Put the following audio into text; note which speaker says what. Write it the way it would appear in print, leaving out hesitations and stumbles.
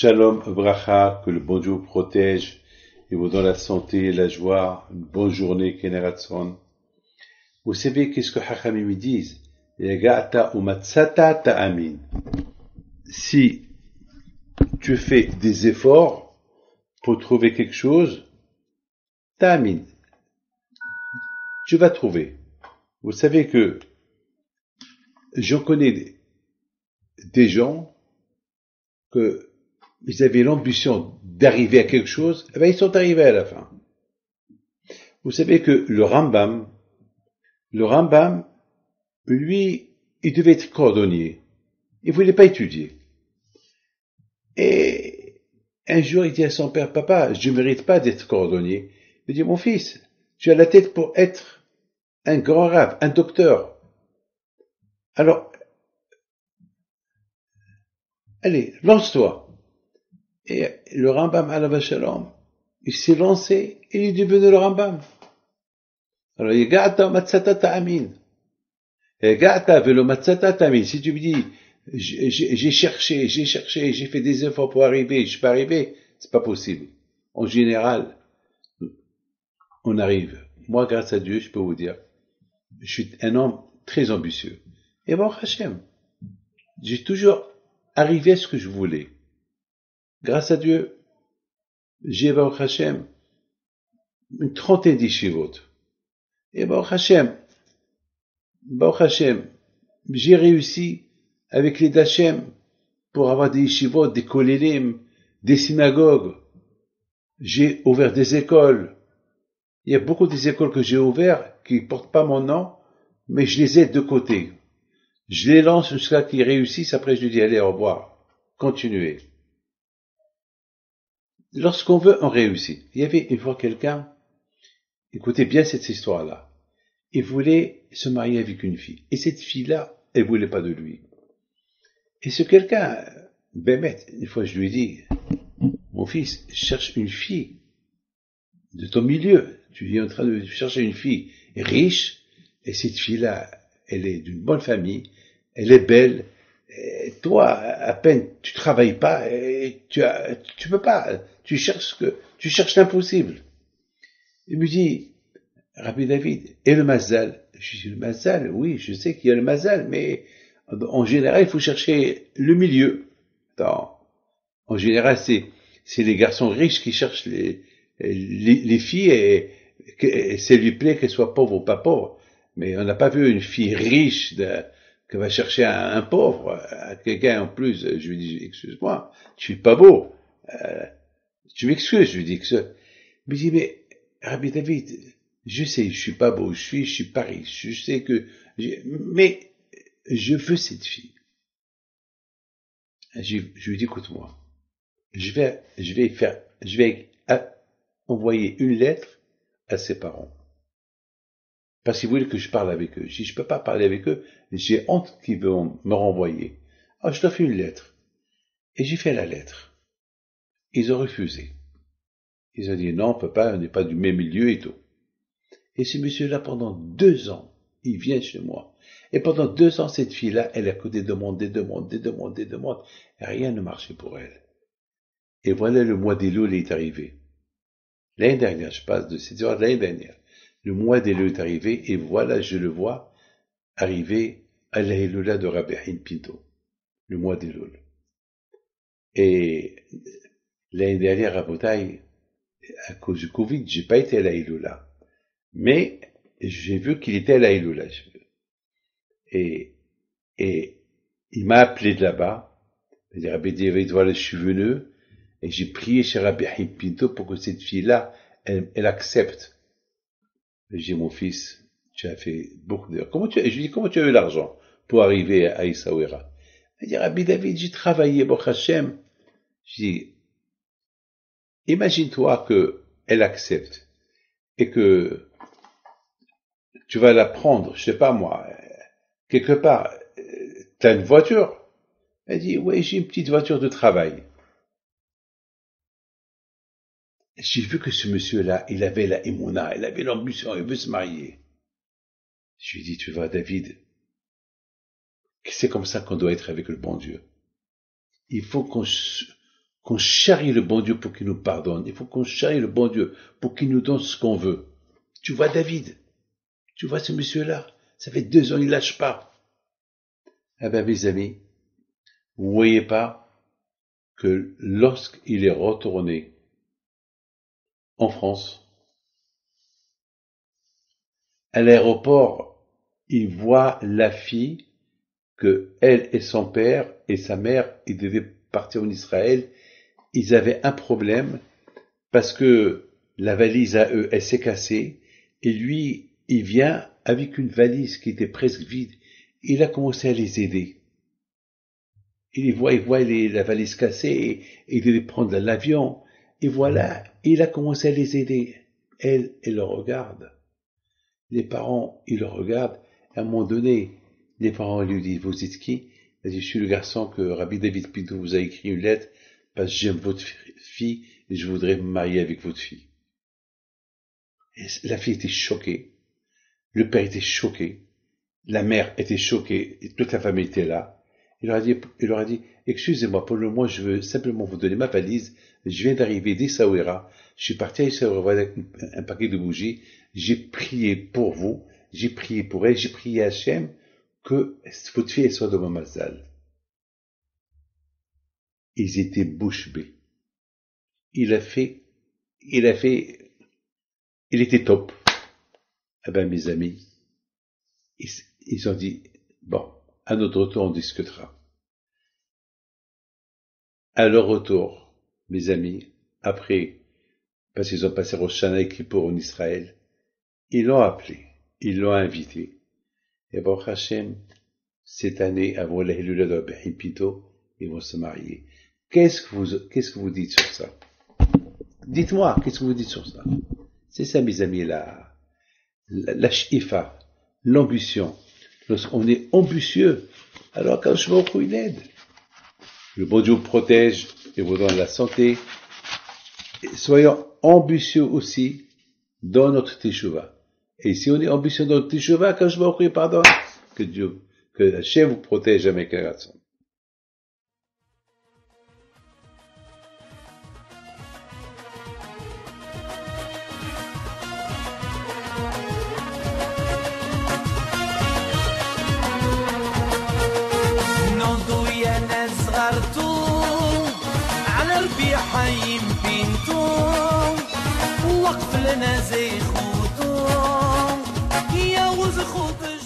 Speaker 1: Shalom Bracha, que le bon Dieu vous protège et vous donne la santé, la joie, une bonne journée, Keneratson. Vous savez qu'est-ce que Hachamim me disent? Yagata umatsata ta'amin. Si tu fais des efforts pour trouver quelque chose, ta'amin. Tu vas trouver. Vous savez que j'en connais des gens que ils avaient l'ambition d'arriver à quelque chose, et ben ils sont arrivés à la fin. Vous savez que le Rambam, lui, il devait être cordonnier. Il voulait pas étudier. Et un jour, il dit à son père, papa, je ne mérite pas d'être cordonnier. Il dit, mon fils, tu as la tête pour être un grand rabbin, un docteur. Alors, allez, lance-toi. Et le Rambam alav shalom, il s'est lancé et il est devenu le Rambam. Alors, Yagata matzata ta'amin. Yagata velo matzata ta'amin. Si tu me dis, j'ai cherché, j'ai fait des efforts pour arriver, je suis pas arrivé, c'est pas possible. En général, on arrive. Moi, grâce à Dieu, je peux vous dire, je suis un homme très ambitieux. Et bon, Hachem, j'ai toujours arrivé à ce que je voulais. Grâce à Dieu, j'ai, Baruch Hashem, une trentaine d'yeshivot. Et Baruch Hashem, j'ai réussi avec les d'Hachem pour avoir des yeshivot, des kolélim, des synagogues. J'ai ouvert des écoles. Il y a beaucoup des écoles que j'ai ouvertes qui ne portent pas mon nom, mais je les aide de côté. Je les lance jusqu'à qu'ils réussissent, après je lui dis, allez, au revoir. Continuez. Lorsqu'on veut, on réussit. Il y avait une fois quelqu'un, écoutez bien cette histoire-là. Il voulait se marier avec une fille. Et cette fille-là, elle voulait pas de lui. Et ce quelqu'un, Bémet, une fois je lui ai dit, mon fils, cherche une fille de ton milieu. Tu es en train de chercher une fille riche, et cette fille-là, elle est d'une bonne famille, elle est belle, et toi, à peine, tu travailles pas, et tu peux pas, tu cherches l'impossible. Il me dit, Rabbi David, et le Mazal? Je dis, le Mazal, oui, je sais qu'il y a le Mazal, mais en général, il faut chercher le milieu. En général, c'est les garçons riches qui cherchent les filles et ça lui plaît qu'elles soient pauvres ou pas pauvres. Mais on n'a pas vu une fille riche qui va chercher un pauvre, quelqu'un en plus. Je lui dis, excuse-moi, tu es pas beau. Tu m'excuses, je lui dis que ça. Il me dit, mais Rabbi David, je sais, je suis pas beau, je suis pas riche, je sais que, mais je veux cette fille. Je lui dis, écoute-moi, je vais envoyer une lettre à ses parents. Parce qu'ils voulaient que je parle avec eux. Si je peux pas parler avec eux, j'ai honte qu'ils vont me renvoyer. Alors, je leur fais une lettre. Et j'ai fait la lettre. Ils ont refusé. Ils ont dit, non, on peut pas, on n'est pas du même milieu et tout. Et ce monsieur-là, pendant 2 ans, il vient chez moi. Et pendant 2 ans, cette fille-là, elle a que des demandes. Et rien ne marchait pour elle. Et voilà, le mois d'Elul est arrivé. L'année dernière, je passe de cette histoire de l'année dernière. Le mois d'Elul est arrivé, et voilà, je le vois arriver à la Elula de Rabbi Pinto. Le mois d'Elul. Et l'année dernière, à Botaï, à cause du Covid, j'ai pas été à la Elula. Mais, j'ai vu qu'il était à la Elula. Et il m'a appelé de là-bas. Il dit, Rabbi David, voilà, je suis venu. Et j'ai prié chez Rabbi Pinto pour que cette fille-là, elle accepte. J'ai dit, mon fils, tu as fait beaucoup d'heures. Je lui dis, comment tu as eu l'argent pour arriver à Essaouira? Il dit, Rabbi David, j'ai travaillé, Baruch Hashem. Je dis, imagine-toi que elle accepte et que tu vas la prendre, je sais pas moi, quelque part, t'as une voiture? Elle dit, oui, j'ai une petite voiture de travail. J'ai vu que ce monsieur-là, il avait la émouna, il avait l'ambition, il veut se marier. Je lui ai dit, tu vois, David, c'est comme ça qu'on doit être avec le bon Dieu. Il faut qu'on charrie le bon Dieu pour qu'il nous pardonne. Il faut qu'on charrie le bon Dieu pour qu'il nous donne ce qu'on veut. Tu vois David, tu vois ce monsieur-là, ça fait 2 ans, il lâche pas. Eh ben, mes amis, vous voyez pas que lorsqu'il est retourné en France, à l'aéroport, il voit la fille que elle et son père et sa mère, ils devaient partir en Israël. Ils avaient un problème parce que la valise à eux, elle s'est cassée et lui, il vient avec une valise qui était presque vide. Il a commencé à les aider. Il voit la valise cassée et il devait prendre l'avion. Et voilà, il a commencé à les aider. Elle le regarde. Les parents, ils le regardent. À un moment donné, les parents lui disent, vous êtes qui? Il dit, je suis le garçon que Rabbi David Pinto vous a écrit une lettre parce que j'aime votre fille et je voudrais me marier avec votre fille. Et la fille était choquée. Le père était choqué. La mère était choquée. Et toute la famille était là. Il leur a dit, excusez-moi, pour le moment, je veux simplement vous donner ma valise. Je viens d'arriver d'Essaouira. Je suis parti à Essaouira avec un paquet de bougies. J'ai prié pour vous. J'ai prié pour elle. J'ai prié à Hachem que votre fille soit de mon mazal. Ils étaient bouche bée. Il était top. Eh ben, mes amis, ils ont dit, bon, à notre retour, on discutera. À leur retour, mes amis, après, parce qu'ils ont passé Rosh Hashanah et Kippour en Israël, ils l'ont appelé, ils l'ont invité. Et Baruch Hashem, cette année, avant la Hilula de Rabbi Pinto, ils vont se marier. Qu'est-ce que vous dites sur ça? Dites-moi, qu'est-ce que vous dites sur ça? C'est ça, mes amis, la shifa, l'ambition. Lorsqu'on est ambitieux, alors quand je m'offre une aide, le bon Dieu vous protège et vous donne la santé. Et soyons ambitieux aussi dans notre teshuva. Et si on est ambitieux dans notre teshuva, quand je m'offre pardon, que Hachem vous protège à mes garçons.
Speaker 2: على ربيع حي بنتو وقف لنا زي خوتو يا وز خوت